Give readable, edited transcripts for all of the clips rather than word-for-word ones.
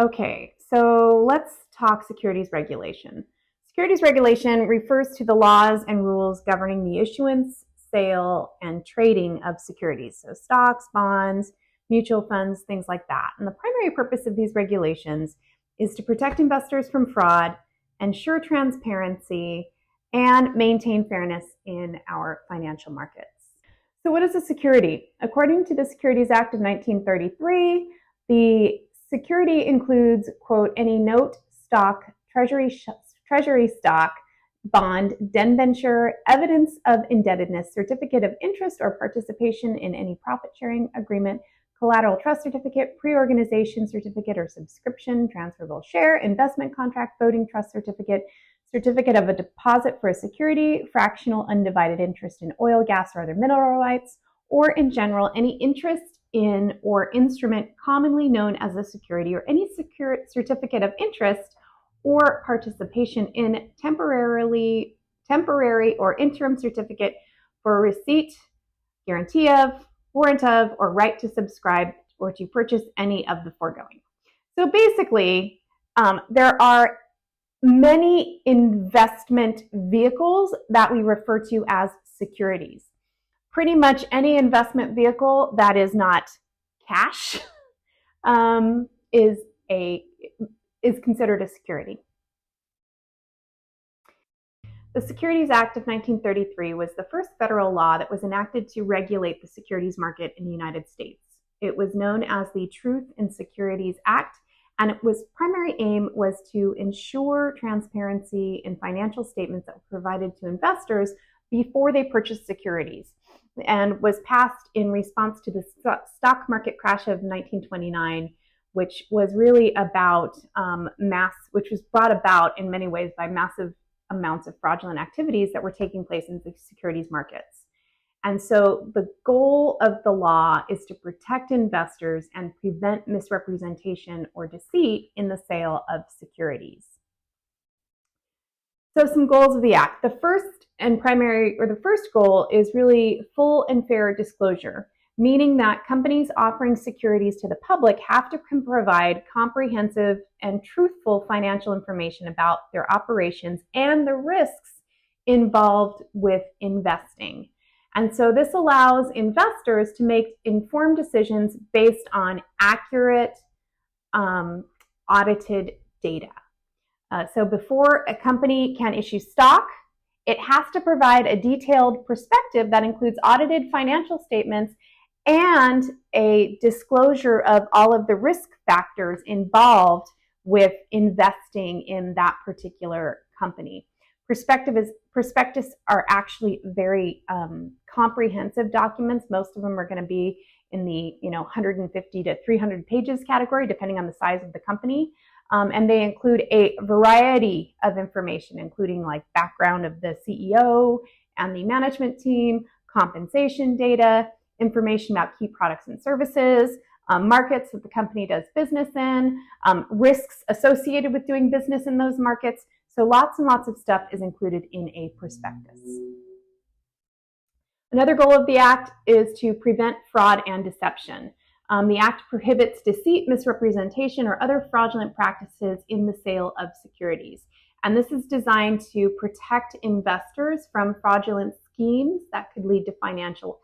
Okay, so let's talk securities regulation. Securities regulation refers to the laws and rules governing the issuance, sale, and trading of securities, so stocks, bonds, mutual funds, things like that. And the primary purpose of these regulations is to protect investors from fraud, ensure transparency, and maintain fairness in our financial markets. So what is a security? According to the Securities Act of 1933, the security includes, quote, any note, stock, treasury stock, bond, debenture, evidence of indebtedness, certificate of interest or participation in any profit-sharing agreement, collateral trust certificate, pre-organization certificate or subscription, transferable share, investment contract, voting trust certificate, certificate of a deposit for a security, fractional undivided interest in oil, gas, or other mineral rights, or in general, any interest in or instrument commonly known as a security, or any certificate of interest or participation in temporary or interim certificate for receipt, guarantee of, warrant of, or right to subscribe or to purchase any of the foregoing. So basically, there are many investment vehicles that we refer to as securities. Pretty much any investment vehicle that is not cash is considered a security. The Securities Act of 1933 was the first federal law that was enacted to regulate the securities market in the United States. It was known as the Truth in Securities Act, and its primary aim was to ensure transparency in financial statements that were provided to investors before they purchased securities, and was passed in response to the stock market crash of 1929, which was really about which was brought about in many ways by massive amounts of fraudulent activities that were taking place in the securities markets. And so the goal of the law is to protect investors and prevent misrepresentation or deceit in the sale of securities. So some goals of the Act. The first goal is really full and fair disclosure, meaning that companies offering securities to the public have to provide comprehensive and truthful financial information about their operations and the risks involved with investing. And so this allows investors to make informed decisions based on accurate, audited data. So before a company can issue stock, it has to provide a detailed perspective that includes audited financial statements and a disclosure of all of the risk factors involved with investing in that particular company. Prospectus are actually very comprehensive documents. Most of them are going to be in the 150 to 300 pages category, depending on the size of the company. And they include a variety of information, including like background of the CEO and the management team, compensation data, information about key products and services, markets that the company does business in, risks associated with doing business in those markets. So lots and lots of stuff is included in a prospectus. Another goal of the Act is to prevent fraud and deception. The Act prohibits deceit, misrepresentation, or other fraudulent practices in the sale of securities. And this is designed to protect investors from fraudulent schemes that could lead to financial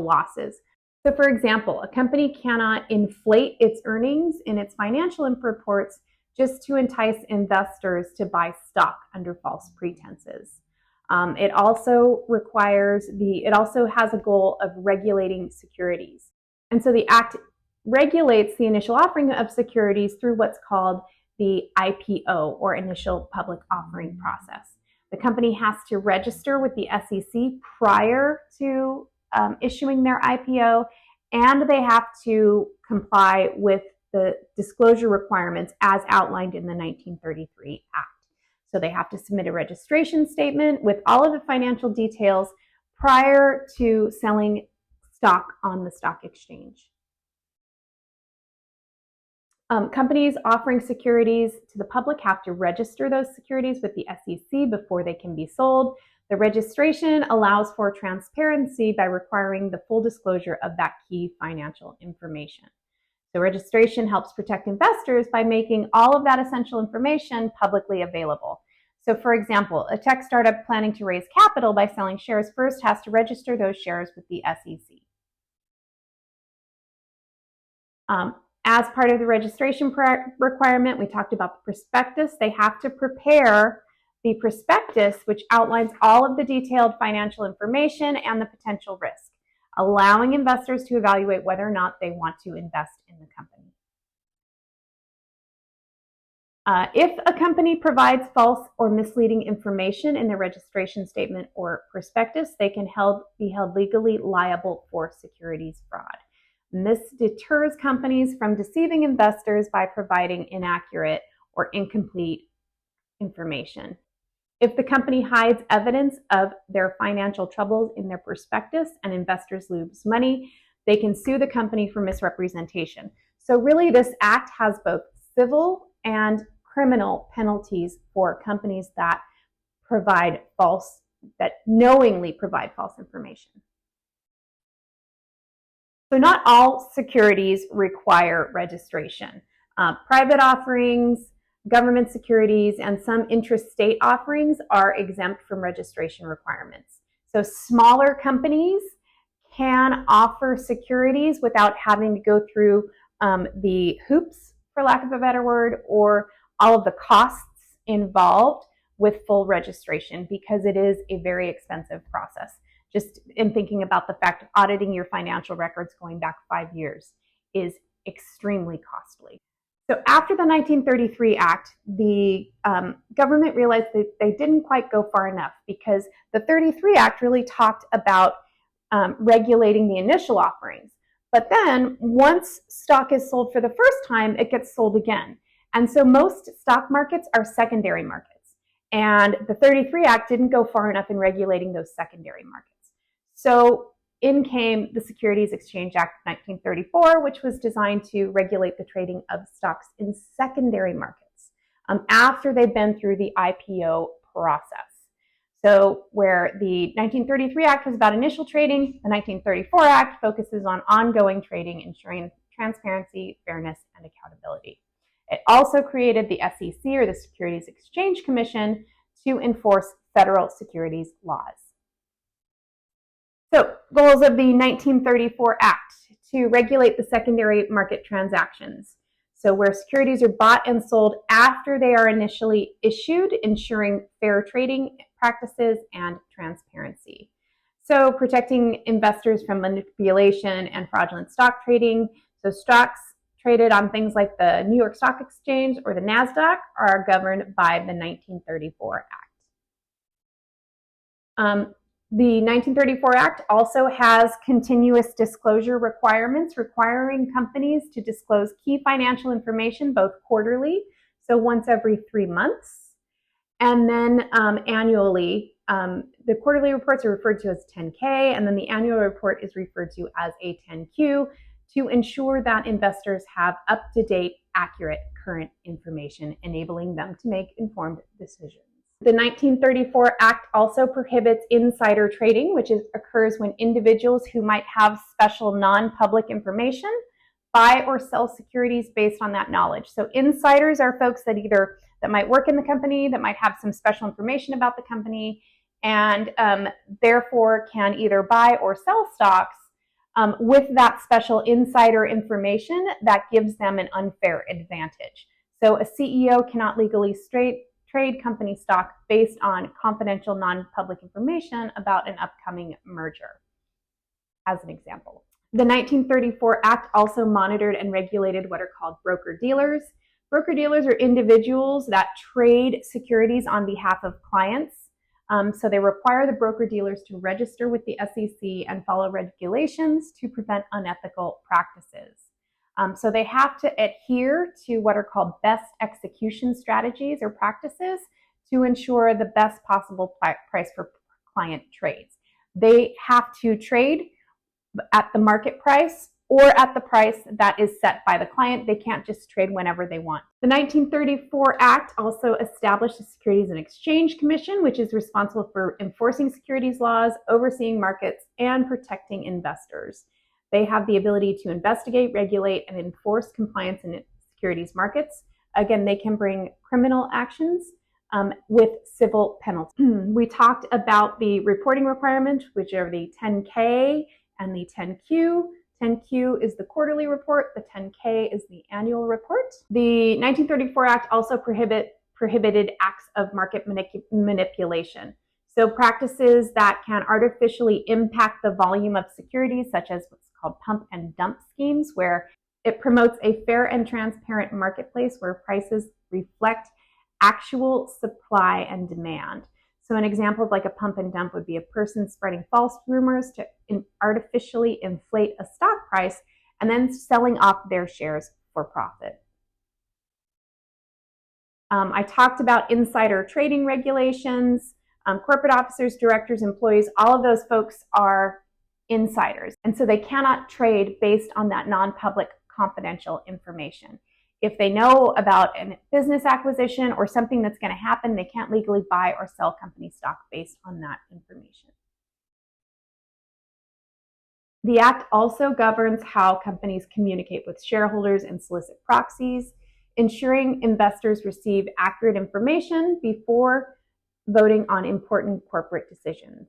losses. So for example, a company cannot inflate its earnings in its financial reports just to entice investors to buy stock under false pretenses. It also has a goal of regulating securities. And so the Act regulates the initial offering of securities through what's called the IPO, or initial public offering process. The company has to register with the SEC prior to issuing their IPO, and they have to comply with the disclosure requirements as outlined in the 1933 Act. So they have to submit a registration statement with all of the financial details prior to selling stock on the stock exchange. Companies offering securities to the public have to register those securities with the SEC before they can be sold. The registration allows for transparency by requiring the full disclosure of that key financial information. So registration helps protect investors by making all of that essential information publicly available. So for example, a tech startup planning to raise capital by selling shares first has to register those shares with the SEC. As part of the registration requirement, we talked about the prospectus. They have to prepare the prospectus, which outlines all of the detailed financial information and the potential risk, allowing investors to evaluate whether or not they want to invest in the company. If a company provides false or misleading information in their registration statement or prospectus, they can be held legally liable for securities fraud. And this deters companies from deceiving investors by providing inaccurate or incomplete information. If the company hides evidence of their financial troubles in their prospectus and investors lose money, they can sue the company for misrepresentation. So really, this act has both civil and criminal penalties for companies that knowingly provide false information. So not all securities require registration. Private offerings, government securities, and some intrastate offerings are exempt from registration requirements. So smaller companies can offer securities without having to go through the hoops, for lack of a better word, or all of the costs involved with full registration, because it is a very expensive process. Just in thinking about the fact of auditing your financial records going back 5 years is extremely costly. So after the 1933 Act, the government realized that they didn't quite go far enough, because the 33 Act really talked about regulating the initial offerings. But then once stock is sold for the first time, it gets sold again. And so most stock markets are secondary markets. And the 33 Act didn't go far enough in regulating those secondary markets. So in came the Securities Exchange Act of 1934, which was designed to regulate the trading of stocks in secondary markets after they've been through the IPO process. So where the 1933 Act was about initial trading, the 1934 Act focuses on ongoing trading, ensuring transparency, fairness, and accountability. It also created the SEC, or the Securities Exchange Commission, to enforce federal securities laws. So, goals of the 1934 Act: to regulate the secondary market transactions. So where securities are bought and sold after they are initially issued, ensuring fair trading practices and transparency. So protecting investors from manipulation and fraudulent stock trading. So stocks traded on things like the New York Stock Exchange or the NASDAQ are governed by the 1934 Act. The 1934 Act also has continuous disclosure requirements, requiring companies to disclose key financial information both quarterly, so once every 3 months, and then annually. The quarterly reports are referred to as 10K, and then the annual report is referred to as a 10Q, to ensure that investors have up-to-date, accurate, current information, enabling them to make informed decisions. The 1934 Act also prohibits insider trading, which occurs when individuals who might have special non-public information buy or sell securities based on that knowledge. So insiders are folks that might work in the company, that might have some special information about the company, and therefore can either buy or sell stocks with that special insider information that gives them an unfair advantage. So a CEO cannot legally trade company stock based on confidential non-public information about an upcoming merger, as an example. The 1934 Act also monitored and regulated what are called broker-dealers. Broker-dealers are individuals that trade securities on behalf of clients. So they require the broker-dealers to register with the SEC and follow regulations to prevent unethical practices. So they have to adhere to what are called best execution strategies or practices to ensure the best possible price for client trades. They have to trade at the market price or at the price that is set by the client. They can't just trade whenever they want. The 1934 Act also established the Securities and Exchange Commission, which is responsible for enforcing securities laws, overseeing markets, and protecting investors. They have the ability to investigate, regulate, and enforce compliance in securities markets. Again, they can bring criminal actions with civil penalties. We talked about the reporting requirements, which are the 10K and the 10Q. 10Q is the quarterly report, the 10K is the annual report. The 1934 Act also prohibited acts of market manipulation. So practices that can artificially impact the volume of securities, such as what's called pump and dump schemes, where it promotes a fair and transparent marketplace where prices reflect actual supply and demand. So an example of like a pump and dump would be a person spreading false rumors to artificially inflate a stock price and then selling off their shares for profit. I talked about insider trading regulations. Corporate officers, directors, employees, all of those folks are insiders. And so they cannot trade based on that non-public confidential information. If they know about a business acquisition or something that's going to happen, they can't legally buy or sell company stock based on that information. The Act also governs how companies communicate with shareholders and solicit proxies, ensuring investors receive accurate information before voting on important corporate decisions.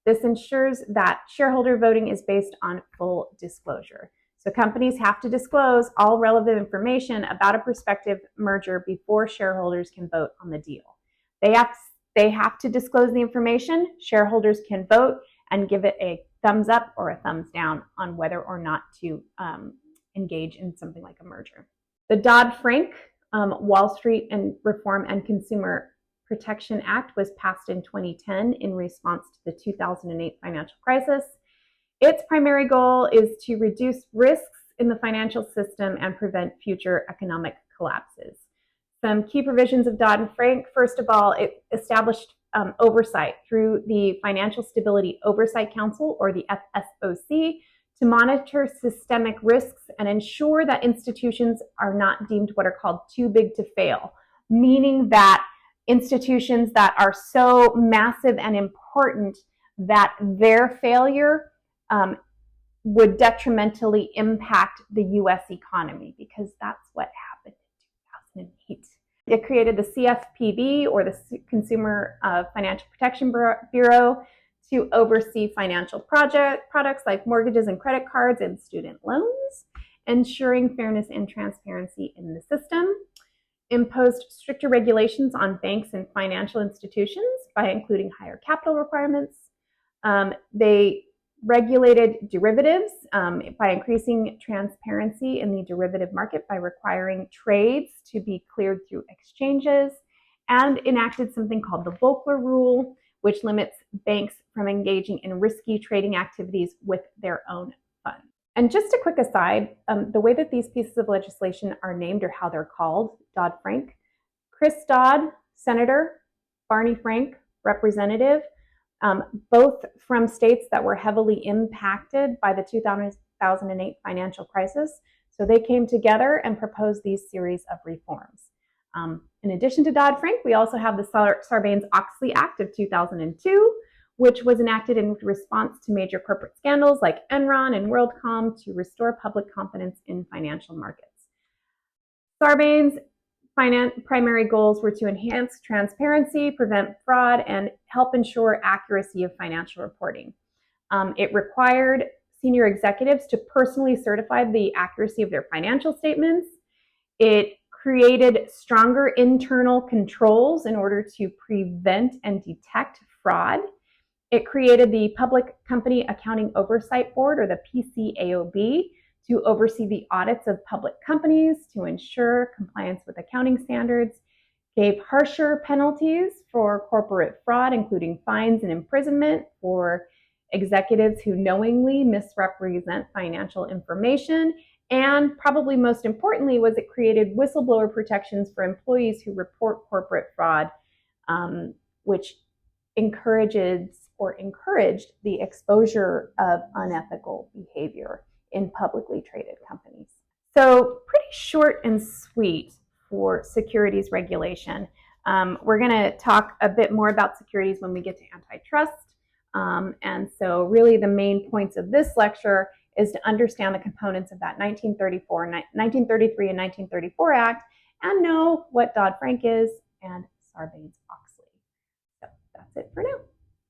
This ensures that shareholder voting is based on full disclosure. So companies have to disclose all relevant information about a prospective merger before shareholders can vote on the deal. They have to disclose the information. Shareholders can vote and give it a thumbs up or a thumbs down on whether or not to engage in something like a merger. The Dodd-Frank Wall Street and Reform and Consumer Protection Act was passed in 2010 in response to the 2008 financial crisis. Its primary goal is to reduce risks in the financial system and prevent future economic collapses. Some key provisions of Dodd-Frank: first of all, it established oversight through the Financial Stability Oversight Council, or the FSOC, to monitor systemic risks and ensure that institutions are not deemed what are called too big to fail, meaning that institutions that are so massive and important that their failure would detrimentally impact the U.S. economy, because that's what happened in 2008. It created the CFPB, or the Consumer Financial Protection Bureau, to oversee financial products like mortgages and credit cards and student loans, ensuring fairness and transparency in the system. Imposed stricter regulations on banks and financial institutions by including higher capital requirements. They regulated derivatives by increasing transparency in the derivative market by requiring trades to be cleared through exchanges, and enacted something called the Volcker Rule, which limits banks from engaging in risky trading activities with their own funds. And just a quick aside, the way that these pieces of legislation are named, or how they're called, Dodd-Frank, Chris Dodd, Senator, Barney Frank, Representative, both from states that were heavily impacted by the 2008 financial crisis. So they came together and proposed these series of reforms. In addition to Dodd-Frank, we also have the Sarbanes-Oxley Act of 2002, which was enacted in response to major corporate scandals like Enron and WorldCom to restore public confidence in financial markets. Sarbanes' primary goals were to enhance transparency, prevent fraud, and help ensure accuracy of financial reporting. It required senior executives to personally certify the accuracy of their financial statements. It created stronger internal controls in order to prevent and detect fraud. It created the Public Company Accounting Oversight Board, or the PCAOB, to oversee the audits of public companies to ensure compliance with accounting standards, gave harsher penalties for corporate fraud, including fines and imprisonment for executives who knowingly misrepresent financial information, and probably most importantly was it created whistleblower protections for employees who report corporate fraud, which encouraged the exposure of unethical behavior in publicly traded companies. So pretty short and sweet for securities regulation. We're going to talk a bit more about securities when we get to antitrust. And so really the main points of this lecture is to understand the components of that 1933 and 1934 Act and know what Dodd-Frank is and Sarbanes